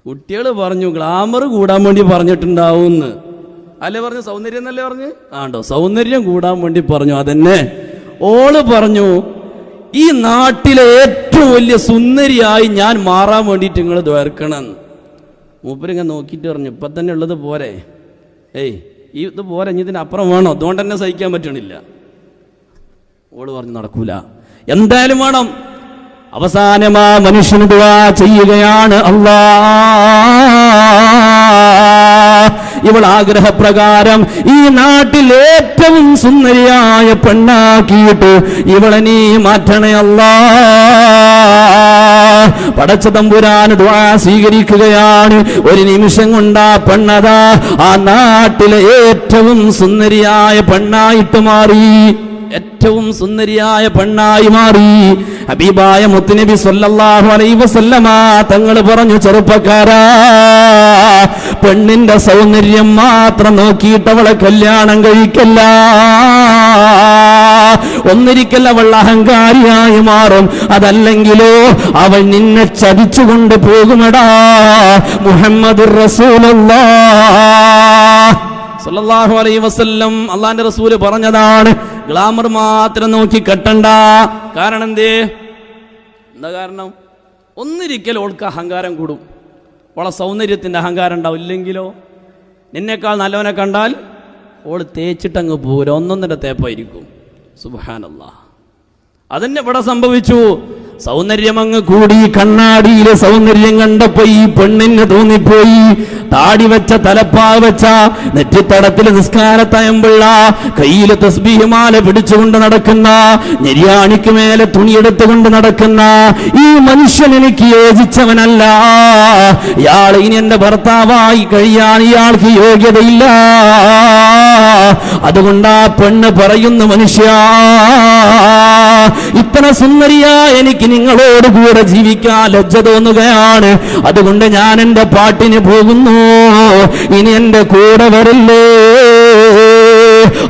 കുട്ടികൾ പറഞ്ഞു ഗ്ലാമർ കൂടാൻ വേണ്ടി പറഞ്ഞിട്ടുണ്ടാവുമെന്ന്. അല്ലേ പറഞ്ഞു? സൗന്ദര്യം എന്നല്ലേ പറഞ്ഞു? ആണ്ടോ, സൗന്ദര്യം കൂടാൻ വേണ്ടി പറഞ്ഞു. അതന്നെ ഓള് പറഞ്ഞു, ഈ നാട്ടിലെ ഏറ്റവും വലിയ സുന്ദരിയായി ഞാൻ മാറാൻ വേണ്ടിയിട്ട് നിങ്ങൾ ദ്വേർക്കണം. മൂപ്പരിങ്ങനെ നോക്കിയിട്ട് പറഞ്ഞു, ഇപ്പം തന്നെ ഉള്ളത് പോരെ, ഈ ഇത് പോരെ, ഇനി ഇതിനപ്പുറം വേണോ? അതുകൊണ്ട് തന്നെ സഹിക്കാൻ പറ്റണില്ല. ഓള് പറഞ്ഞു നടക്കൂല, എന്തായാലും വേണം. അവസാനമാ മനുഷ്യന് ദുആ ചെയ്യുകയാണ്, അല്ലാ ഇവൾ ആഗ്രഹപ്രകാരം ഈ നാട്ടിൽ ഏറ്റവും സുന്ദരിയായ പെണ്ണാക്കിയിട്ട് ഇവളെ നീ മാറ്റണേ അല്ലാ. പടച്ച തമ്പുരാന് ദുആ സ്വീകരിക്കുകയാണ്. ഒരു നിമിഷം കൊണ്ടാ പെണ്ണതാ ആ നാട്ടിലെ ഏറ്റവും സുന്ദരിയായ പെണ്ണായിട്ട് മാറി, ഏറ്റവും സുന്ദരിയായ പെണ്ണായി മാറി. ഹബീബായ മുത്തുനബി സല്ലല്ലാഹു അലൈഹി വസല്ലമ തങ്ങൾ പറഞ്ഞു, ചെറുപ്പക്കാരാ, പെണ്ണിന്റെ സൗന്ദര്യം മാത്രം നോക്കിയിട്ട് അവളെ കല്യാണം കഴിക്കല്ല. ഒന്നിരിക്കൽ അവൾ അഹങ്കാരിയായി മാറും, അതല്ലെങ്കിലോ അവൾ നിന്നെ ചതിച്ചുകൊണ്ട് പോകുമെടാ. മുഹമ്മദുർ റസൂലുള്ളാഹ് സല്ലല്ലാഹു അലൈഹി വസല്ലം അള്ളാന്റെ റസൂല് പറഞ്ഞതാണ്, ഗ്ലാമർ മാത്രം നോക്കി കെട്ടണ്ട. കാരണം എന്താ കാരണം? ഒന്നിരിക്കൽ ഓൾക്ക് അഹങ്കാരം കൂടും, ഓളെ സൗന്ദര്യത്തിന്റെ അഹങ്കാരം ഉണ്ടാവും. ഇല്ലെങ്കിലോ നിന്നേക്കാൾ നല്ലവനെ കണ്ടാൽ ഓള് തേച്ചിട്ടങ്ങ് പോരാ, ഒന്നൊന്നര തേപ്പായിരിക്കും. സുബ്ഹാനല്ലാഹ്. അതന്നെ ഇവിടെ സംഭവിച്ചു. സൗന്ദര്യം അങ്ങ് കൂടി, കണ്ണാടിയിലെ സൗന്ദര്യം കണ്ടപ്പോ ഈ പെണ്ണിന് തോന്നിപ്പോയി, താടി വെച്ച, തലപ്പാ വെച്ച, നെറ്റിത്തടത്തിൽ നിസ്കാരത്തയമ്പുള്ള, കയ്യില് തസ്ബീഹ് മാല പിടിച്ചുകൊണ്ട് നടക്കുന്ന, നെര്യാണിക്ക് മേലെ തുണിയെടുത്തുകൊണ്ട് നടക്കുന്ന ഈ മനുഷ്യൻ എനിക്ക് യോജിച്ചവനല്ല. ഇയാൾ ഇനി എന്റെ ഭർത്താവായി കഴിയാൻ ഇയാൾക്ക് യോഗ്യതയില്ല. അതുകൊണ്ട് ആ പെണ്ണ് പറയുന്നു, മനുഷ്യ, ഇത്ര സുന്ദരിയാ എനിക്ക് നിങ്ങളോട് കൂടെ ജീവിക്കാൻ ലജ്ജ തോന്നുകയാണ്. അതുകൊണ്ട് ഞാൻ എന്റെ പാട്ടിന് പോകുന്നു, ഇനി എന്റെ കൂടെ വരില്ലേ.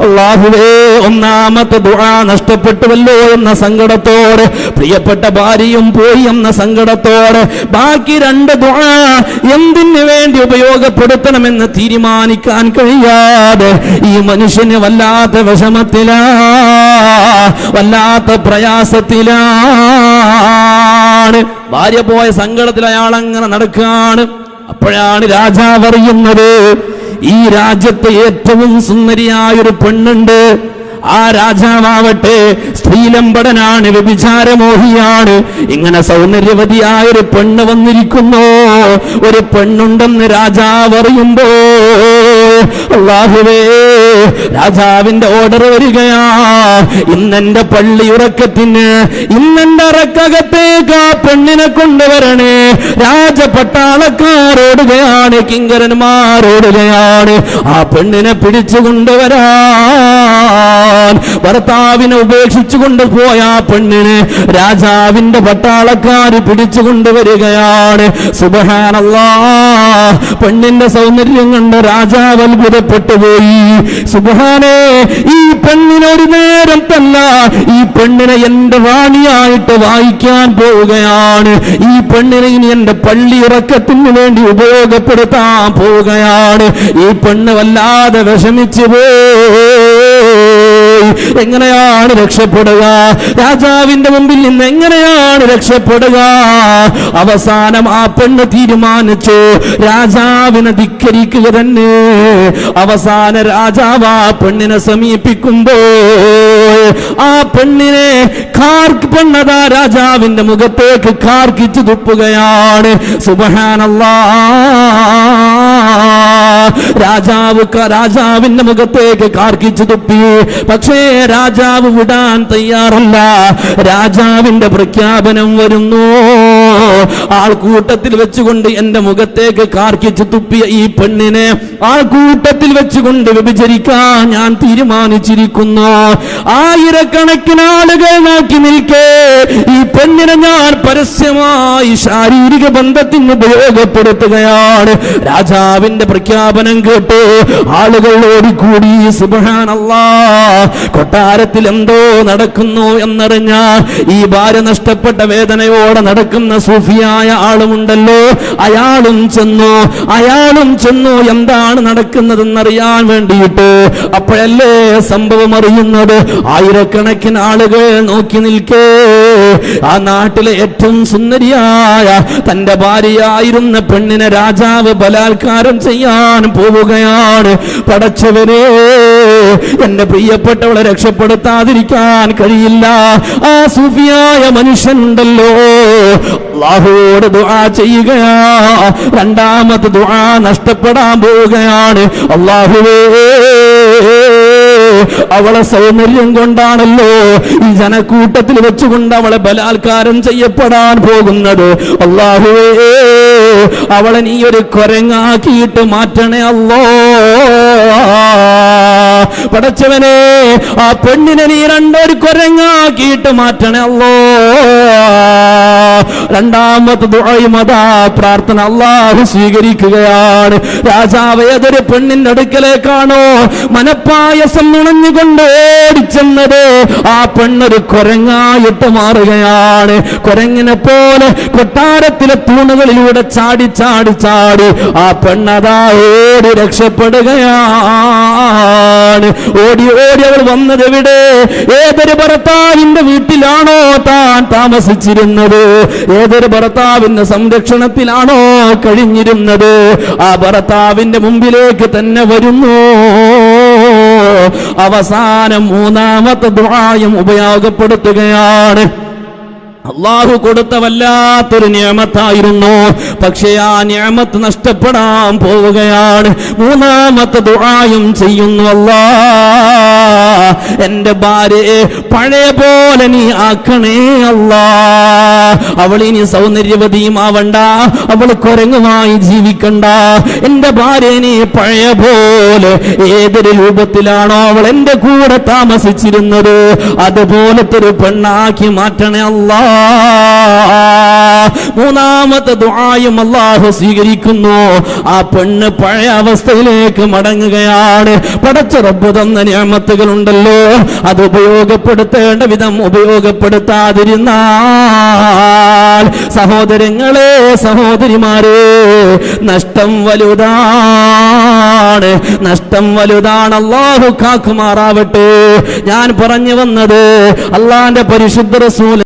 അല്ലാഹുവേ, ഒന്നാമത്തെ ദുആ നഷ്ടപ്പെട്ടുവല്ലോ എന്ന സങ്കടത്തോടെ, പ്രിയപ്പെട്ട ഭാര്യയും പോയി എന്ന സങ്കടത്തോടെ, ബാക്കി രണ്ട് ദുആ എന്തിനു വേണ്ടി ഉപയോഗപ്പെടുത്തണമെന്ന് തീരുമാനിക്കാൻ കഴിയാതെ ഈ മനുഷ്യന് വല്ലാത്ത വിഷമത്തിലാ, വല്ലാത്ത പ്രയാസത്തിലാണ്. ഭാര്യ പോയ സങ്കടത്തിൽ അയാൾ അങ്ങനെ നടക്കുകയാണ്. അപ്പോഴാണ് രാജാവ് അറിയുന്നത്, ഈ രാജ്യത്തെ ഏറ്റവും സുന്ദരിയായൊരു പെണ്ണുണ്ട്. ആ രാജാവാവട്ടെ സ്ത്രീലമ്പടനാണ്, വ്യഭിചാരമോഹിയാണ്. ഇങ്ങനെ സൗന്ദര്യവതിയായൊരു പെണ്ണ് വന്നിരിക്കുന്നു, ഒരു പെണ്ണുണ്ടെന്ന് രാജാവ് അറിയുമ്പോ, അല്ലാഹുവേ, രാജാവിന്റെ ഓർഡർ വരികയാ, ഇന്നെന്റെ പള്ളി ഉറക്കത്തിന്, ഇന്നെന്റെ അറക്കകത്തേക്ക് ആ പെണ്ണിനെ കൊണ്ടുവരണേ. രാജപട്ടാളക്കാരോടുകയാണ്, കിങ്കരന്മാരോടുകയാണ് ആ പെണ്ണിനെ പിടിച്ചു കൊണ്ടുവരാൻ. ഭർത്താവിനെ ഉപേക്ഷിച്ചു കൊണ്ടുപോയ ആ പെണ്ണിനെ രാജാവിന്റെ പട്ടാളക്കാര് പിടിച്ചു കൊണ്ടുവരികയാണ്. സുബ്ഹാനല്ലാഹ്. പെണ്ണിന്റെ സൗന്ദര്യം കണ്ട് രാജാവ് അത്ഭുതപ്പെട്ടു പോയി. സുബ്ഹാനേ, ഈ പെണ്ണിനൊരു നേരം തല്ല, ഈ പെണ്ണിനെ എന്റെ റാണിയായിട്ട് വായിക്കാൻ പോവുകയാണ്. ഈ പെണ്ണിനെ ഇനി എന്റെ പള്ളി ഇറക്കത്തിന് വേണ്ടി ഉപയോഗപ്പെടുത്താൻ പോവുകയാണ്. ഈ പെണ്ണ് വല്ലാതെ വിഷമിച്ചു പോയി. എങ്ങനെയാണ് രക്ഷപ്പെടുക? രാജാവിന്റെ മുമ്പിൽ നിന്ന് എങ്ങനെയാണ് രക്ഷപ്പെടുക? അവസാനം ആ പെണ്ണ് തീരുമാനിച്ചു രാജാവിനെ ധിക്കരിക്കുക തന്നെ. അവസാന രാജാവ് ആ പെണ്ണിനെ സമീപിക്കുമ്പോ ആ പെണ്ണിനെ പെണ്ണതാ രാജാവിന്റെ മുഖത്തേക്ക് കാർക്കിച്ചു തുപ്പുകയാണ്. സുബ്ഹാനല്ലാഹ്. രാജാവിന്റെ മുഖത്തേക്ക് കാർക്കിച്ചു തുപ്പി. പക്ഷേ രാജാവ് വിടാൻ തയ്യാറല്ല. രാജാവിന്റെ പ്രഖ്യാപനം വരുന്നു, ആൾക്കൂട്ടത്തിൽ വെച്ചുകൊണ്ട് എന്റെ മുഖത്തേക്ക് കാർക്കിച്ചു തുപ്പിയ ഈ പെണ്ണിനെ ആൾക്കൂട്ടത്തിൽ വെച്ചുകൊണ്ട് വ്യഭിചരിക്കാൻ ഞാൻ തീരുമാനിച്ചിരിക്കുന്നു. ആയിരക്കണക്കിന് ആളുകൾ നോക്കി നിൽക്കേ ഈ പെണ്ണിനെ ഞാൻ പരസ്യമായി ശാരീരിക ബന്ധത്തിന് ഉപയോഗപ്പെടുത്തുകയാണ്. രാജാവിന്റെ പ്രഖ്യാപനം കേട്ട് ആളുകൾ ഓടിക്കൂടി. സുബ്ഹാനല്ലാഹ്. കൊട്ടാരത്തിൽ എന്തോ നടക്കുന്നു എന്നറിഞ്ഞ ഈ ഭാര്യ നഷ്ടപ്പെട്ട വേദനയോടെ നടക്കുന്ന സൂഫിയായ ആളുമുണ്ടല്ലോ, അയാളും ചെന്നു എന്താണ് നടക്കുന്നതെന്നറിയാൻ വേണ്ടിയിട്ട്. അപ്പോഴല്ലേ സംഭവം അറിയുന്നത്. ആയിരക്കണക്കിന് ആളുകൾ നോക്കി നിൽക്കേ. ആ നാട്ടിലെ ഏറ്റവും സുന്ദരിയായ തന്റെ ഭാര്യയായിരുന്ന പെണ്ണിനെ രാജാവ് ബലാത്കാരം ചെയ്യാൻ പോവുകയാണ്. പടച്ചവനെ, എന്റെ പ്രിയപ്പെട്ടവളെ രക്ഷപ്പെടുത്താതിരിക്കാൻ കഴിയില്ല. ആ സൂഫിയായ മനുഷ്യനുണ്ടല്ലോ, അല്ലാഹുവോട് ദുആ ചെയ്യുകയാ. രണ്ടാമത്തെ ദുആ നഷ്ടപ്പെടാൻ പോവുകയാണ്. അല്ലാഹുവേ, അവളെ സൗന്ദര്യം കൊണ്ടാണല്ലോ ഈ ജനക്കൂട്ടത്തിൽ വെച്ചുകൊണ്ട് അവളെ ബലാത്കാരം ചെയ്യപ്പെടാൻ പോകുന്നത്. അല്ലാഹുവേ, അവളെ നീ ഒരു കുരങ്ങാക്കിയിട്ട് മാറ്റണേ അല്ലോ. പടച്ചവനെ, ആ പെണ്ണിനെ നീ രണ്ടൊരു കുരങ്ങാക്കിയിട്ട് മാറ്റണേ അല്ലോ. രണ്ടാമത്തെ ദുആയും അതാ പ്രാർത്ഥന അല്ലാഹു സ്വീകരിക്കുകയാണ്. രാജാവ് ഏതൊരു പെണ്ണിന്റെ അടുക്കലേക്കാണോ മനപ്പായസം നുണഞ്ഞുകൊണ്ട് ഓടിച്ചെന്നത്, ആ പെണ്ണൊരു കുരങ്ങായിട്ട് മാറുകയാണ്. കുരങ്ങിനെ പോലെ കൊട്ടാരത്തിലെ തൂണുകളിലൂടെ ചാടി ആ പെണ്ണതാ ഓടി രക്ഷപ്പെടുകയാണ്. ഓടി അവൾ വന്നത് എവിടെ? ഏതൊരു ഭർത്താവിന്റെ വീട്ടിലാണോ താൻ താമസിച്ചിരുന്നത്, ഏതൊരു ഭർത്താവിന്റെ സംരക്ഷണത്തിലാണോ കഴിഞ്ഞിരുന്നത്, ആ ഭർത്താവിന്റെ മുമ്പിലേക്ക് തന്നെ വരുന്നു. അവസാനം മൂന്നാമത്തെ ദുആയും ഉപയോഗപ്പെടുത്തുകയാണ്. അല്ലാഹു കൊടുത്ത വല്ലാത്തൊരു നിഅമത്തായിരുന്നു. പക്ഷേ ആ നിഅമത്ത് നഷ്ടപ്പെടാൻ പോവുകയാണ്. മൂന്നാമത്തെ ദുആയും ചെയ്യുന്നു, അല്ലാഹ് എന്റെ ഭാര്യയെ പഴയ പോലെ നീ ആക്കണേ അല്ലാഹ്. അവളിനി സൗന്ദര്യവതിയുമാവണ്ട, അവൾ കുരങ്ങുമായി ജീവിക്കണ്ട. എന്റെ ഭാര്യയെ നീ പഴയ പോലെ ഏതൊരു രൂപത്തിലാണോ അവൾ എന്റെ കൂടെ താമസിച്ചിരുന്നത് അതുപോലത്തെ ഒരു പെണ്ണാക്കി മാറ്റണേ അല്ലാഹ്. മൂന്നാമത്തെ ദുആയും അല്ലാഹു സ്വീകരിക്കുന്നു. ആ പെണ്ണ് പഴയ അവസ്ഥയിലേക്ക് മടങ്ങുകയാണ്. പടച്ച റബ്ബ് തന്ന നിഅമത്തുകളുണ്ടല്ലോ, അത് ഉപയോഗപ്പെടുത്തേണ്ട വിധം ഉപയോഗപ്പെടുത്താതിരുന്നാൽ സഹോദരങ്ങളെ, സഹോദരിമാരെ, നഷ്ടം വലുതാണ്. അല്ലാഹു കാക്കുമാറാവട്ടെ. ഞാൻ പറഞ്ഞു വന്നത്, അല്ലാഹുവിന്റെ പരിശുദ്ധ റസൂൽ